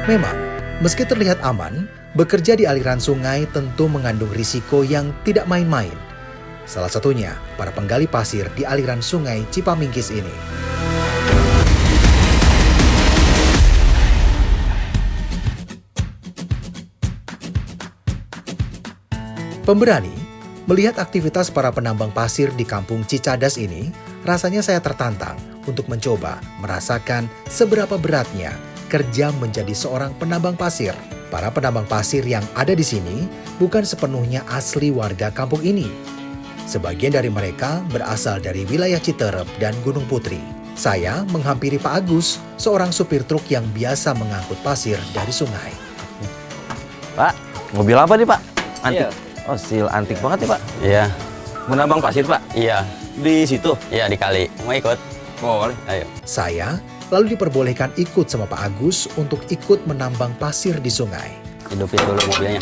Memang, meski terlihat aman, bekerja di aliran sungai tentu mengandung risiko yang tidak main-main. Salah satunya para penggali pasir di aliran sungai Cipamingkis ini. Pemberani, melihat aktivitas para penambang pasir di kampung Cicadas ini, rasanya saya tertantang untuk mencoba merasakan seberapa beratnya kerja menjadi seorang penambang pasir. Para penambang pasir yang ada di sini bukan sepenuhnya asli warga kampung ini. Sebagian dari mereka berasal dari wilayah Citerep dan Gunung Putri. Saya menghampiri Pak Agus, seorang supir truk yang biasa mengangkut pasir dari sungai. Pak, mobil apa nih Pak? Antik. Iya. Oh, sil antik banget ya Pak. Iya, Menambang pasir Pak? iya, Di situ? iya di kali. Mau ikut? Boleh. Ayo. Saya lalu diperbolehkan ikut sama Pak Agus untuk ikut menambang pasir di sungai. Hidupin dulu mobilnya.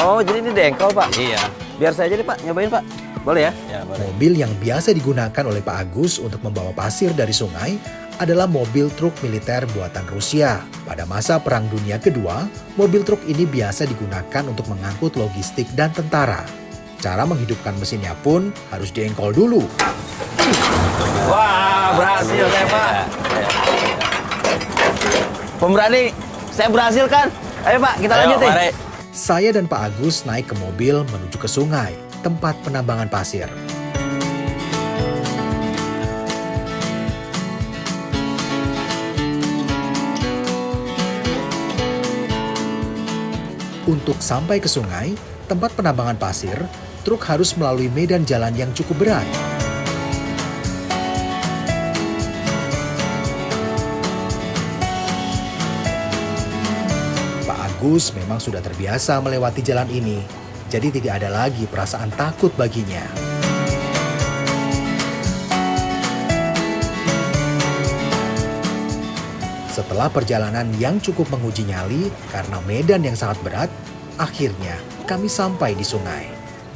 Oh, jadi ini dengkol Pak? Iya. Biar saya aja nih Pak, nyobain Pak. Boleh ya? Ya, boleh. Mobil yang biasa digunakan oleh Pak Agus untuk membawa pasir dari sungai adalah mobil truk militer buatan Rusia. Pada masa Perang Dunia Kedua, mobil truk ini biasa digunakan untuk mengangkut logistik dan tentara. Cara menghidupkan mesinnya pun harus diengkol dulu. Wah, berhasil saya Pak. Pemberani, saya berhasil kan? Ayo Pak, kita Ayo, lanjut nih. mari. Saya dan Pak Agus naik ke mobil menuju ke sungai, tempat penambangan pasir. Untuk sampai ke sungai, tempat penambangan pasir, truk harus melalui medan jalan yang cukup berat. Pak Agus memang sudah terbiasa melewati jalan ini, jadi tidak ada lagi perasaan takut baginya. Setelah perjalanan yang cukup menguji nyali karena medan yang sangat berat, akhirnya kami sampai di sungai.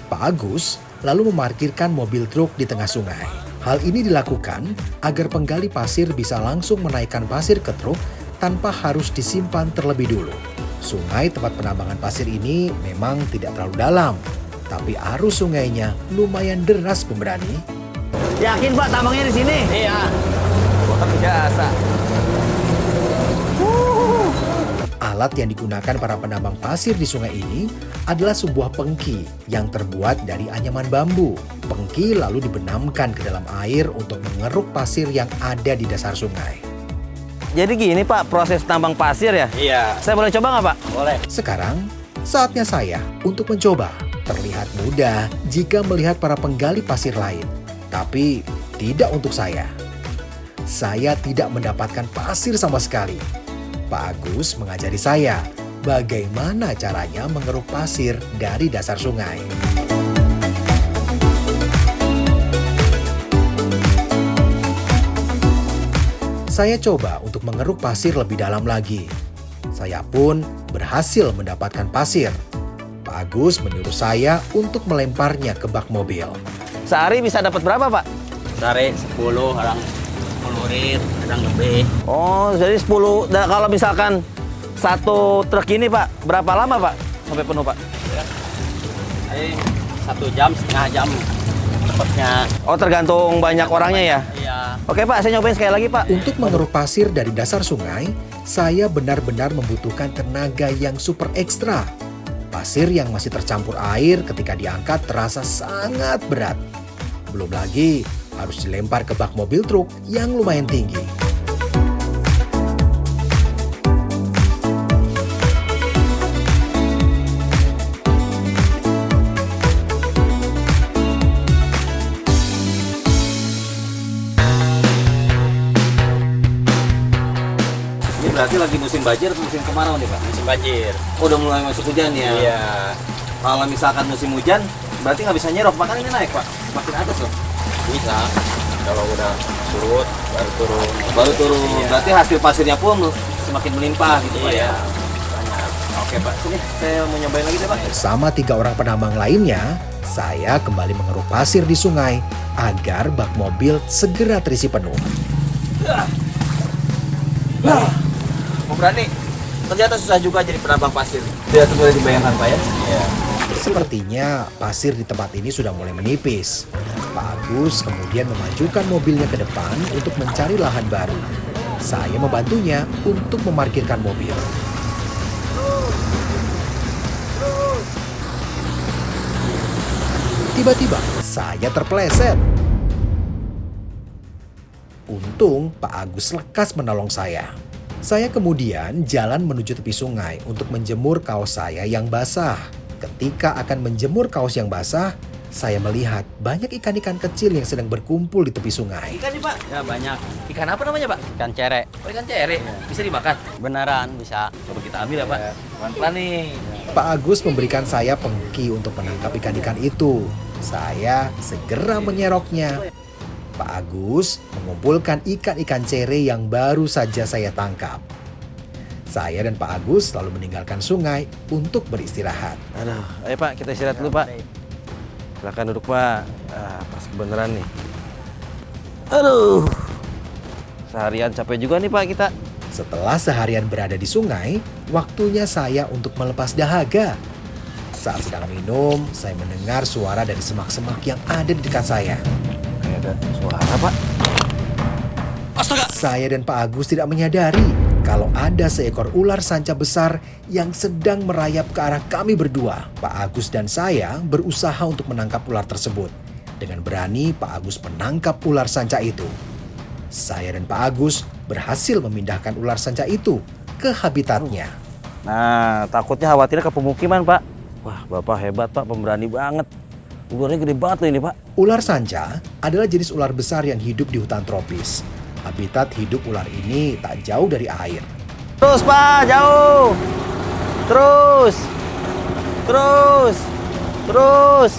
Pak Agus lalu memarkirkan mobil truk di tengah sungai. Hal ini dilakukan agar penggali pasir bisa langsung menaikkan pasir ke truk tanpa harus disimpan terlebih dulu. Sungai tempat penambangan pasir ini memang tidak terlalu dalam, tapi arus sungainya lumayan deras pemberani. Yakin Pak tambangnya di sini? Iya. Luar biasa. Alat yang digunakan para penambang pasir di sungai ini adalah sebuah pengki yang terbuat dari anyaman bambu. Pengki lalu dibenamkan ke dalam air untuk mengeruk pasir yang ada di dasar sungai. Jadi gini Pak, proses tambang pasir ya? Iya. Saya boleh coba nggak Pak? Boleh. Sekarang, saatnya saya untuk mencoba. Terlihat mudah jika melihat para penggali pasir lain. Tapi tidak untuk saya. Saya tidak mendapatkan pasir sama sekali. Pak Agus mengajari saya bagaimana caranya mengeruk pasir dari dasar sungai. Saya coba untuk mengeruk pasir lebih dalam lagi. Saya pun berhasil mendapatkan pasir. Pak Agus menyuruh saya untuk melemparnya ke bak mobil. Sehari bisa dapat berapa Pak? Dari 10, kadang 10 rit, kadang lebih. Oh, jadi 10. Kalau misalkan satu truk ini Pak, berapa lama Pak sampai penuh Pak? Ini 1 jam, setengah jam cepatnya. Oh, tergantung banyak orangnya ya? Iya. Oke Pak, saya nyobain sekali lagi Pak. Untuk mengeruk pasir dari dasar sungai, saya benar-benar membutuhkan tenaga yang super ekstra. Pasir yang masih tercampur air ketika diangkat terasa sangat berat. Belum lagi harus dilempar ke bak mobil truk yang lumayan tinggi. Ini berarti lagi musim banjir atau musim kemarau nih Pak? Musim banjir. Oh, udah mulai masuk hujan ya? Iya. Kalau misalkan musim hujan, berarti nggak bisa nyerok, makanya ini naik Pak? Makin atas loh. Bisa. Kalau udah surut, baru turun. Baru turun, Iya. berarti hasil pasirnya pun semakin melimpah gitu Pak Iya. ya? Banyak. Oke Pak, sini saya mau nyobain lagi deh Pak. Bersama 3 orang penambang lainnya, saya kembali mengeruk pasir di sungai agar bak mobil segera terisi penuh. Pemberani, ternyata susah juga jadi penambang pasir. Tidak semudah dibayangkan Pak ya. Iya. Sepertinya pasir di tempat ini sudah mulai menipis. Pak Agus kemudian memajukan mobilnya ke depan untuk mencari lahan baru. Saya membantunya untuk memarkirkan mobil. Tiba-tiba saya terpeleset. Untung Pak Agus lekas menolong saya. Saya kemudian jalan menuju tepi sungai untuk menjemur kaos saya yang basah. Ketika akan menjemur kaos yang basah, saya melihat banyak ikan-ikan kecil yang sedang berkumpul di tepi sungai. Ikan nih Pak. Ya banyak. Ikan apa namanya Pak? Ikan cere. Oh, ikan cere. Bisa dimakan. Beneran bisa. Coba kita ambil ya Pak. Pelan-pelan nih. Pak Agus memberikan saya pengki untuk menangkap ikan-ikan itu. Saya segera menyeroknya. Pak Agus mengumpulkan ikan-ikan cere yang baru saja saya tangkap. Saya dan Pak Agus lalu meninggalkan sungai untuk beristirahat. Aduh, ayo Pak, kita istirahat dulu Pak. Silakan duduk Pak. Pas kebenaran nih. Aduh, seharian capek juga nih Pak kita. Setelah seharian berada di sungai, waktunya saya untuk melepas dahaga. Saat sedang minum, saya mendengar suara dari semak-semak yang ada di dekat saya. Kayak ada suara Pak. Astaga. Saya dan Pak Agus tidak menyadari kalau ada seekor ular sanca besar yang sedang merayap ke arah kami berdua. Pak Agus dan saya berusaha untuk menangkap ular tersebut. Dengan berani, Pak Agus menangkap ular sanca itu. Saya dan Pak Agus berhasil memindahkan ular sanca itu ke habitatnya. Nah, takutnya khawatirnya ke pemukiman Pak. Wah, Bapak hebat Pak, pemberani banget. Ularnya gede banget loh ini Pak. Ular sanca adalah jenis ular besar yang hidup di hutan tropis. Habitat hidup ular ini tak jauh dari air. Terus Pak, jauh. Terus. Terus. Terus.